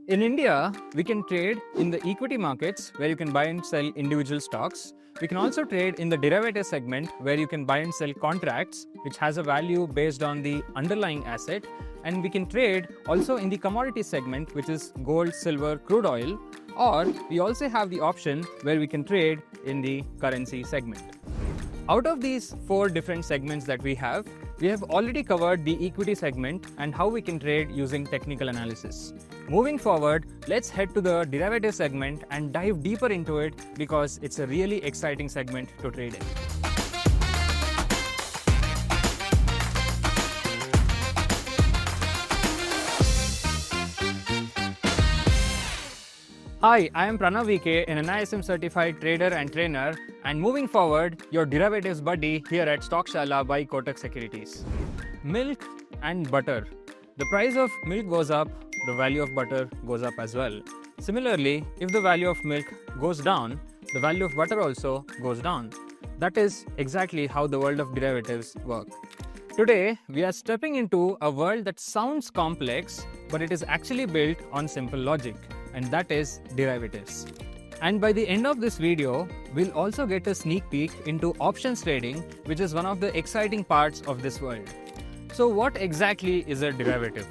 In India, we can trade in the equity markets where you can buy and sell individual stocks. We can also trade in the derivative segment where you can buy and sell contracts, which has a value based on the underlying asset. And we can trade also in the commodity segment, which is gold, silver, crude oil. Or we also have the option where we can trade in the currency segment. Out of these 4 different segments that we have already covered the equity segment and how we can trade using technical analysis. Moving forward, let's head to the derivative segment and dive deeper into it because it's a really exciting segment to trade in. Hi, I am Pranav VK, an NISM-Certified Trader and Trainer, and moving forward, your derivatives buddy here at StockShaala by Kotak Securities. Milk and butter. The price of milk goes up, the value of butter goes up as well. Similarly, if the value of milk goes down, the value of butter also goes down. That is exactly how the world of derivatives work. Today, we are stepping into a world that sounds complex, but it is actually built on simple logic. And that is derivatives. And by the end of this video, we'll also get a sneak peek into options trading, which is one of the exciting parts of this world. So what exactly is a derivative?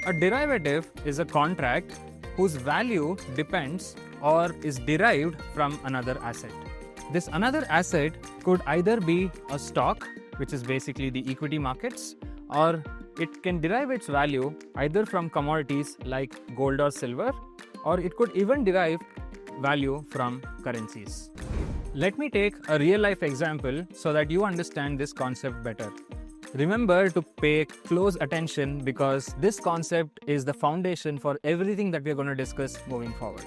A derivative is a contract whose value depends or is derived from another asset. This another asset could either be a stock, which is basically the equity markets, or it can derive its value either from commodities like gold or silver, or it could even derive value from currencies. Let me take a real-life example so that you understand this concept better. Remember to pay close attention because this concept is the foundation for everything that we are going to discuss moving forward.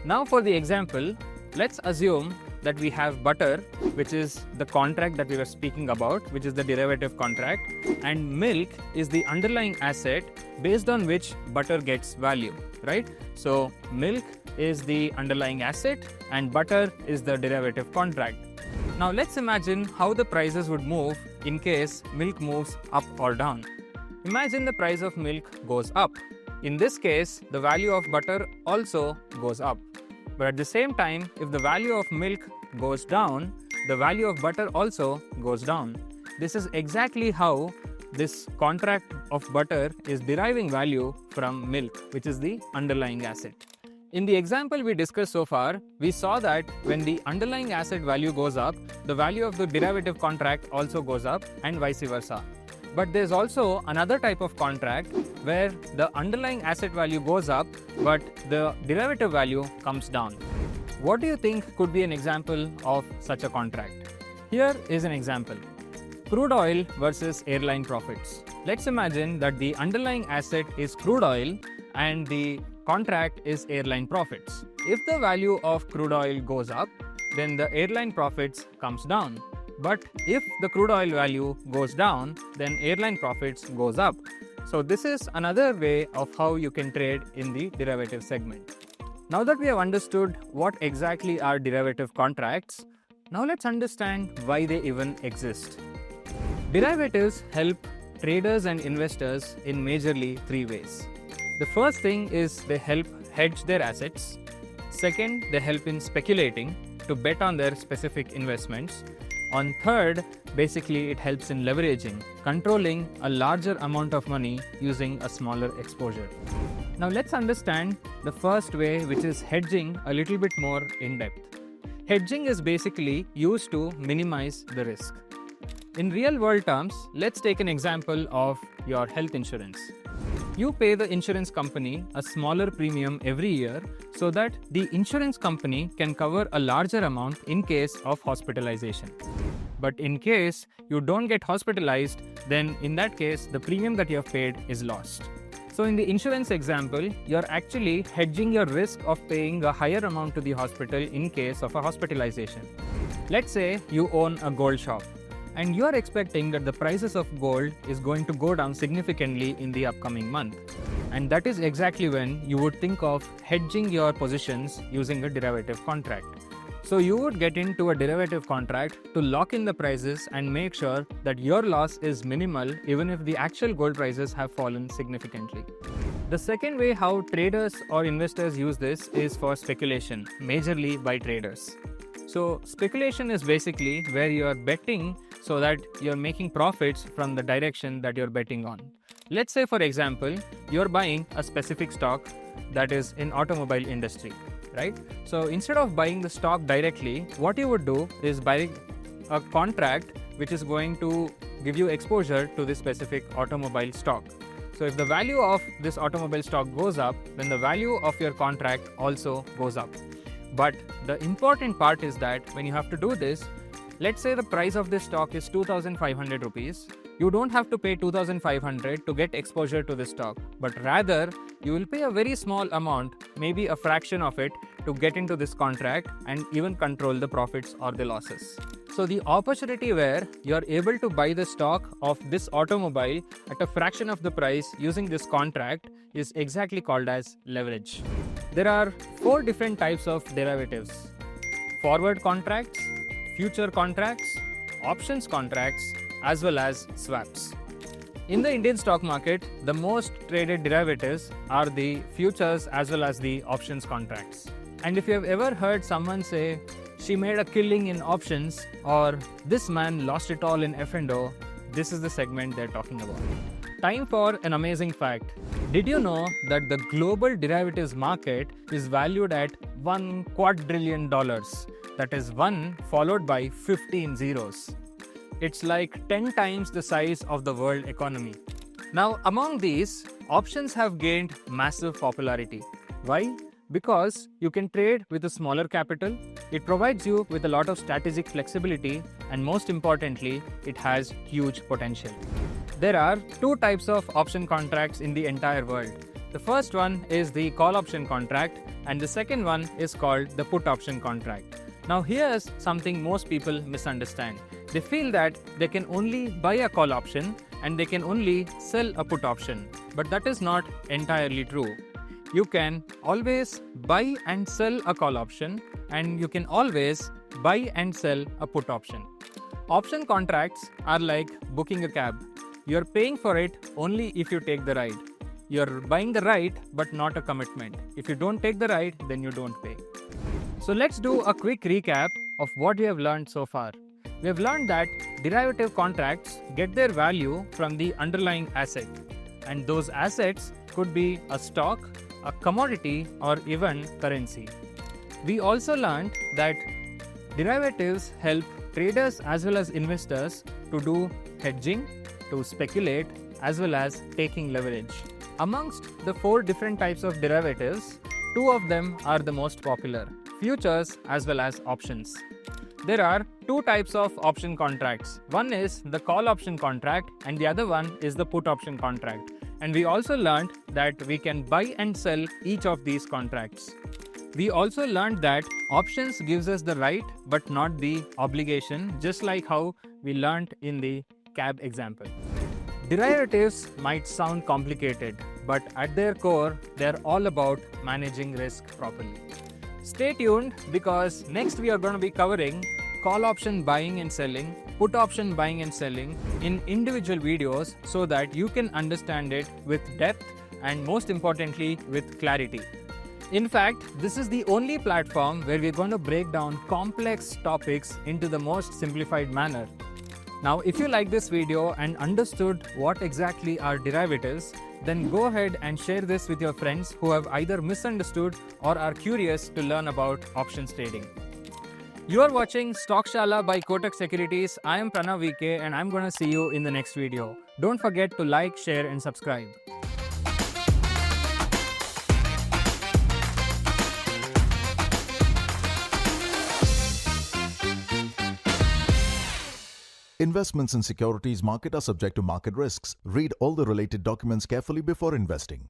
Now for the example, let's assume that we have butter, which is the contract that we were speaking about, which is the derivative contract, and milk is the underlying asset based on which butter gets value, right? So milk is the underlying asset and butter is the derivative contract. Now let's imagine how the prices would move in case milk moves up or down. Imagine the price of milk goes up. In this case, the value of butter also goes up. But at the same time, if the value of milk goes down, the value of butter also goes down. This is exactly how this contract of butter is deriving value from milk, which is the underlying asset. In the example we discussed so far, we saw that when the underlying asset value goes up, the value of the derivative contract also goes up and vice versa. But there's also another type of contract where the underlying asset value goes up, but the derivative value comes down. What do you think could be an example of such a contract? Here is an example. Crude oil versus airline profits. Let's imagine that the underlying asset is crude oil and the contract is airline profits. If the value of crude oil goes up, then the airline profits comes down. But if the crude oil value goes down, then airline profits goes up. So this is another way of how you can trade in the derivative segment. Now that we have understood what exactly are derivative contracts, now let's understand why they even exist. Derivatives help traders and investors in majorly 3 ways. The first thing is they help hedge their assets. Second, they help in speculating to bet on their specific investments. On third, basically it helps in leveraging, controlling a larger amount of money using a smaller exposure. Now let's understand the first way, which is hedging, a little bit more in depth. Hedging is basically used to minimize the risk. In real world terms, let's take an example of your health insurance. You pay the insurance company a smaller premium every year so that the insurance company can cover a larger amount in case of hospitalization. But in case you don't get hospitalized, then in that case, the premium that you have paid is lost. So in the insurance example, you're actually hedging your risk of paying a higher amount to the hospital in case of a hospitalization. Let's say you own a gold shop and you are expecting that the prices of gold is going to go down significantly in the upcoming month. And that is exactly when you would think of hedging your positions using a derivative contract. So you would get into a derivative contract to lock in the prices and make sure that your loss is minimal even if the actual gold prices have fallen significantly. The second way how traders or investors use this is for speculation, majorly by traders. So speculation is basically where you are betting so that you're making profits from the direction that you're betting on. Let's say, for example, you're buying a specific stock that is in automobile industry, right? So instead of buying the stock directly, what you would do is buy a contract which is going to give you exposure to this specific automobile stock. So if the value of this automobile stock goes up, then the value of your contract also goes up. But the important part is that when you have to do this, let's say the price of this stock is 2,500 rupees. You don't have to pay 2,500 to get exposure to this stock, but rather you will pay a very small amount, maybe a fraction of it, to get into this contract and even control the profits or the losses. So the opportunity where you are able to buy the stock of this automobile at a fraction of the price using this contract is exactly called as leverage. There are 4 different types of derivatives: forward contracts, future contracts, options contracts, as well as swaps. In the Indian stock market, the most traded derivatives are the futures as well as the options contracts. And if you have ever heard someone say, "She made a killing in options," or "This man lost it all in F&O," this is the segment they're talking about. Time for an amazing fact. Did you know that the global derivatives market is valued at $1 quadrillion? That is 1 followed by 15 zeros. It's like 10 times the size of the world economy. Now, among these, options have gained massive popularity. Why? Because you can trade with a smaller capital, it provides you with a lot of strategic flexibility, and most importantly, it has huge potential. There are 2 types of option contracts in the entire world. The first one is the call option contract, and the second one is called the put option contract. Now here's something most people misunderstand. They feel that they can only buy a call option and they can only sell a put option, but that is not entirely true. You can always buy and sell a call option, and you can always buy and sell a put option. Option contracts are like booking a cab. You're paying for it only if you take the ride. You're buying the ride but not a commitment. If you don't take the ride, then you don't pay. So let's do a quick recap of what we have learned so far. We have learned that derivative contracts get their value from the underlying asset, and those assets could be a stock, a commodity, or even currency. We also learned that derivatives help traders as well as investors to do hedging, to speculate, as well as taking leverage. Amongst the 4 different types of derivatives, 2 of them are the most popular: futures as well as options. There are 2 types of option contracts. One is the call option contract and the other one is the put option contract. And we also learned that we can buy and sell each of these contracts. We also learned that options gives us the right but not the obligation, just like how we learned in the cab example. Derivatives might sound complicated, but at their core, they're all about managing risk properly. Stay tuned, because next we are going to be covering call option buying and selling, put option buying and selling in individual videos so that you can understand it with depth and most importantly with clarity. In fact, this is the only platform where we're going to break down complex topics into the most simplified manner. Now, if you like this video and understood what exactly are derivatives, then go ahead and share this with your friends who have either misunderstood or are curious to learn about options trading. You are watching StockShaala by Kotak Securities. I am Pranav VK and I'm going to see you in the next video. Don't forget to like, share and subscribe. Investments in securities market are subject to market risks. Read all the related documents carefully before investing.